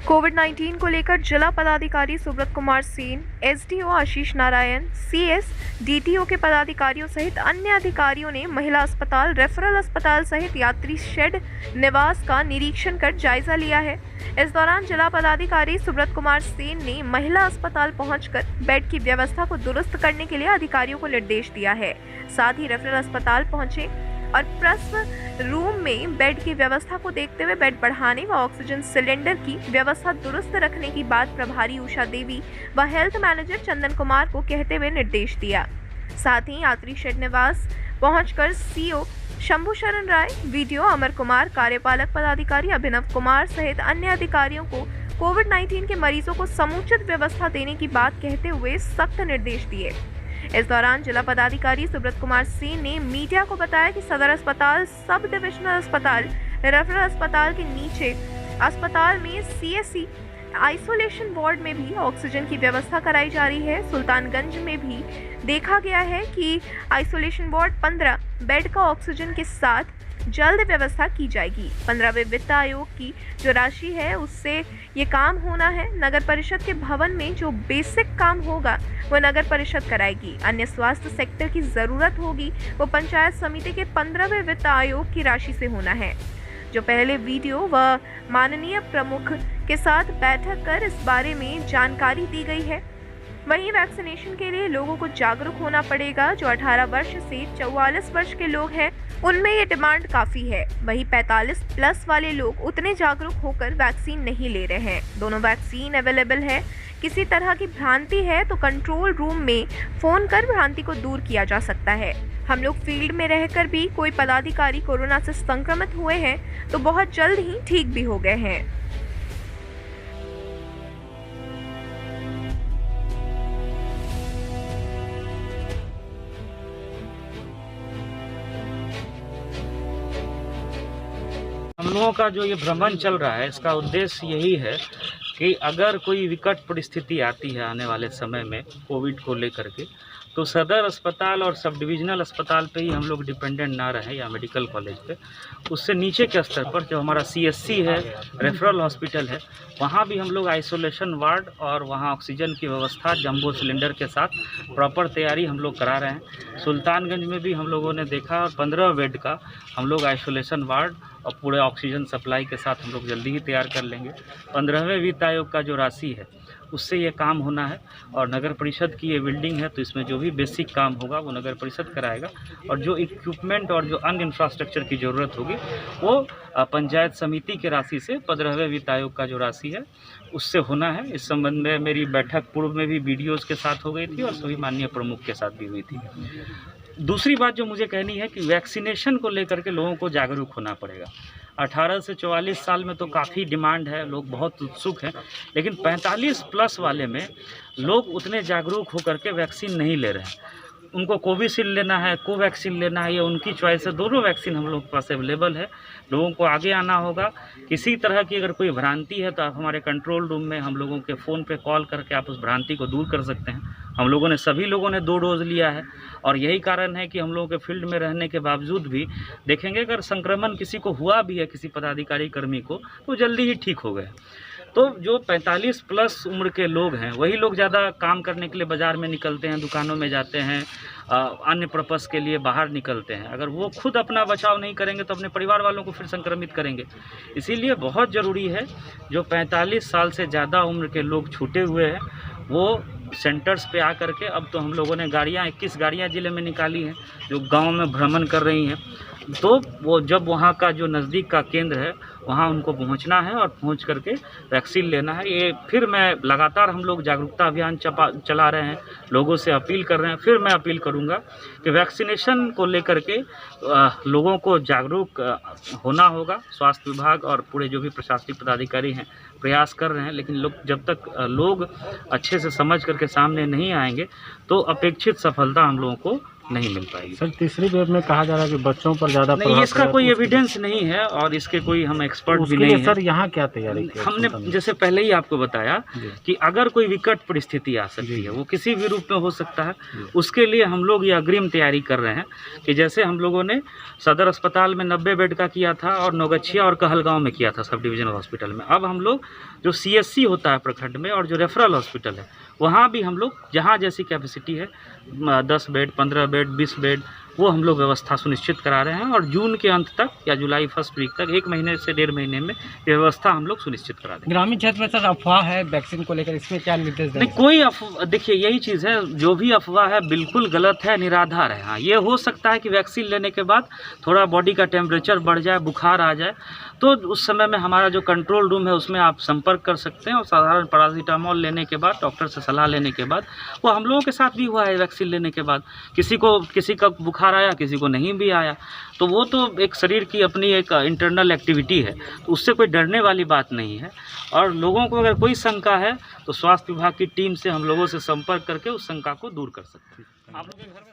कोविड-19 को लेकर जिला पदाधिकारी सुब्रत कुमार सेन, एसडीओ आशीष नारायण, सीएस, डीटीओ के पदाधिकारियों सहित अन्य अधिकारियों ने महिला अस्पताल, रेफरल अस्पताल सहित यात्री शेड निवास का निरीक्षण कर जायजा लिया है। इस दौरान जिला पदाधिकारी सुब्रत कुमार सेन ने महिला अस्पताल पहुंचकर बेड की व्यवस्था को दुरुस्त करने के लिए अधिकारियों को निर्देश दिया है। साथ ही रेफरल अस्पताल पहुंचे और प्रसव रूम में बेड की व्यवस्था को देखते हुए बेड बढ़ाने व ऑक्सीजन सिलेंडर की व्यवस्था दुरुस्त रखने की बात प्रभारी उषा देवी व हेल्थ मैनेजर चंदन कुमार को कहते हुए निर्देश दिया। साथ ही यात्री शेड निवास पहुंचकर सीओ शंभू शरण राय, वीडियो अमर कुमार, कार्यपालक पदाधिकारी अभिनव कुमार सहित अन्य अधिकारियों को कोविड-19 के मरीजों को समुचित व्यवस्था देने की बात कहते हुए सख्त निर्देश दिए। इस दौरान जिला पदाधिकारी सुब्रत कुमार सेन ने मीडिया को बताया कि सदर अस्पताल, सब डिविजनल अस्पताल, रेफरल अस्पताल के नीचे अस्पताल में सीएससी आइसोलेशन वार्ड में भी ऑक्सीजन की व्यवस्था कराई जा रही है। सुल्तानगंज में भी देखा गया है कि आइसोलेशन वार्ड 15 बेड का ऑक्सीजन के साथ जल्द व्यवस्था की जाएगी। 15वें वित्त आयोग की जो राशि है उससे ये काम होना है। नगर परिषद के भवन में जो बेसिक काम होगा वो नगर परिषद कराएगी। अन्य स्वास्थ्य सेक्टर की जरूरत होगी वो पंचायत समिति के 15वें वित्त आयोग की राशि से होना है। जो पहले वीडियो व माननीय प्रमुख के साथ बैठक कर इस बारे में जानकारी दी गई है। वहीं वैक्सीनेशन के लिए लोगों को जागरूक होना पड़ेगा। जो 18 वर्ष से 44 वर्ष के लोग हैं उनमें ये डिमांड काफ़ी है। वहीं 45 प्लस वाले लोग उतने जागरूक होकर वैक्सीन नहीं ले रहे हैं। दोनों वैक्सीन अवेलेबल है। किसी तरह की भ्रांति है तो कंट्रोल रूम में फ़ोन कर भ्रांति को दूर किया जा सकता है। हम लोग फील्ड में रहकर भी कोई पदाधिकारी कोरोना से संक्रमित हुए हैं तो बहुत जल्द ही ठीक भी हो गए हैं। हम लोगों का जो ये भ्रमण चल रहा है इसका उद्देश्य यही है कि अगर कोई विकट परिस्थिति आती है आने वाले समय में कोविड को लेकर के, तो सदर अस्पताल और सब डिविजनल अस्पताल पे ही हम लोग डिपेंडेंट ना रहें या मेडिकल कॉलेज पे। उससे नीचे के स्तर पर जो हमारा सीएससी है, रेफरल हॉस्पिटल है, वहाँ भी हम लोग आइसोलेशन वार्ड और वहाँ ऑक्सीजन की व्यवस्था जंबो सिलेंडर के साथ प्रॉपर तैयारी हम लोग करा रहे हैं। सुल्तानगंज में भी हम लोगों ने देखा और 15 बेड का हम लोग आइसोलेशन वार्ड और पूरे ऑक्सीजन सप्लाई के साथ हम लोग जल्दी ही तैयार कर लेंगे। 15वें वित्त आयोग का जो राशि है उससे ये काम होना है और नगर परिषद की ये बिल्डिंग है तो इसमें जो भी बेसिक काम होगा वो नगर परिषद कराएगा और जो इक्विपमेंट और जो अन्य इंफ्रास्ट्रक्चर की ज़रूरत होगी वो पंचायत समिति की राशि से 15वें वित्त आयोग का जो राशि है उससे होना है। इस संबंध में मेरी बैठक पूर्व में भी बीडीओज़ के साथ हो गई थी और सभी माननीय प्रमुख के साथ भी हुई थी। दूसरी बात जो मुझे कहनी है कि वैक्सीनेशन को लेकर के लोगों को जागरूक होना पड़ेगा। 18 से 44 साल में तो काफ़ी डिमांड है, लोग बहुत उत्सुक हैं, लेकिन 45 प्लस वाले में लोग उतने जागरूक होकर के वैक्सीन नहीं ले रहे हैं। उनको कोविशील्ड लेना है, कोवैक्सीन लेना है, ये उनकी चॉइस है। दोनों वैक्सीन हम लोग के पास अवेलेबल है। लोगों को आगे आना होगा। किसी तरह की अगर कोई भ्रांति है तो आप हमारे कंट्रोल रूम में हम लोगों के फ़ोन पे कॉल करके आप उस भ्रांति को दूर कर सकते हैं। हम लोगों ने सभी लोगों ने 2 डोज लिया है और यही कारण है कि हम लोगों के फील्ड में रहने के बावजूद भी देखेंगे अगर संक्रमण किसी को हुआ भी है, किसी पदाधिकारी कर्मी को, तो जल्दी ही ठीक हो गए। तो जो 45 प्लस उम्र के लोग हैं वही लोग ज़्यादा काम करने के लिए बाज़ार में निकलते हैं, दुकानों में जाते हैं, अन्य पर्पस के लिए बाहर निकलते हैं। अगर वो खुद अपना बचाव नहीं करेंगे तो अपने परिवार वालों को फिर संक्रमित करेंगे। इसीलिए बहुत ज़रूरी है जो 45 साल से ज़्यादा उम्र के लोग छूटे हुए हैं वो सेंटर्स पे आकर के, अब तो हम लोगों ने गाड़ियाँ 21 गाड़ियाँ ज़िले में निकाली हैं जो गांव में भ्रमण कर रही हैं, तो वो जब वहाँ का जो नज़दीक का केंद्र है वहाँ उनको पहुँचना है और पहुँच करके वैक्सीन लेना है। ये फिर मैं लगातार हम लोग जागरूकता अभियान चला रहे हैं, लोगों से अपील कर रहे हैं। फिर मैं अपील करूँगा कि वैक्सीनेशन को लेकर के लोगों को जागरूक होना होगा। स्वास्थ्य विभाग और पूरे जो भी प्रशासनिक पदाधिकारी हैं प्रयास कर रहे हैं, लेकिन लोग जब तक लोग अच्छे से समझ करके सामने नहीं आएंगे तो अपेक्षित सफलता हम लोगों को नहीं मिल पाएगी। सर तीसरी वेव में कहा जा रहा है कि बच्चों पर ज़्यादा नहीं, प्रभाव इसका पड़ेगा, कोई तो उसके- एविडेंस नहीं है और इसके कोई हम एक्सपर्ट भी उसके नहीं लिए है। सर यहाँ क्या तैयारी की है? हमने क्षमता में? जैसे पहले ही आपको बताया जी। कि अगर कोई विकट परिस्थिति आ सकती जी। है, वो किसी भी रूप में हो सकता है, जी। उसके लिए हम लोग ये अग्रिम तैयारी कर रहे हैं कि जैसे हम लोगों ने सदर अस्पताल में 90 बेड का किया था और नौगछिया और कहलगांव में किया था सब डिविजनल हॉस्पिटल में। अब हम लोग जो CSC होता है प्रखंड में और जो रेफरल हॉस्पिटल है, वहाँ भी हम लोग जहाँ जैसी कैपेसिटी है 10 बेड, 15 बेड, 20 बेड, वो हम लोग व्यवस्था सुनिश्चित करा रहे हैं और जून के अंत तक या जुलाई फर्स्ट वीक तक 1 महीने से 1.5 महीने में ये व्यवस्था हम लोग सुनिश्चित करा देंगे। ग्रामीण क्षेत्र में सर अफवाह है वैक्सीन को लेकर, इसमें क्या निर्देश नहीं, कोई देखिए यही चीज़ है, जो भी अफवाह है बिल्कुल गलत है, निराधार है। हाँ, ये हो सकता है कि वैक्सीन लेने के बाद थोड़ा बॉडी का टेम्परेचर बढ़ जाए, बुखार आ जाए, तो उस समय में हमारा जो कंट्रोल रूम है उसमें आप संपर्क कर सकते हैं और साधारण पैरासीटामोल लेने के बाद, डॉक्टर से सलाह लेने के बाद, वो हम लोगों के साथ भी हुआ है वैक्सीन लेने के बाद, किसी का बुखार आया, किसी को नहीं भी आया, तो वो तो एक शरीर की अपनी एक इंटरनल एक्टिविटी है, तो उससे कोई डरने वाली बात नहीं है। और लोगों को अगर कोई शंका है तो स्वास्थ्य विभाग की टीम से हम लोगों से संपर्क करके उस शंका को दूर कर सकते हैं। आप लोग के घर में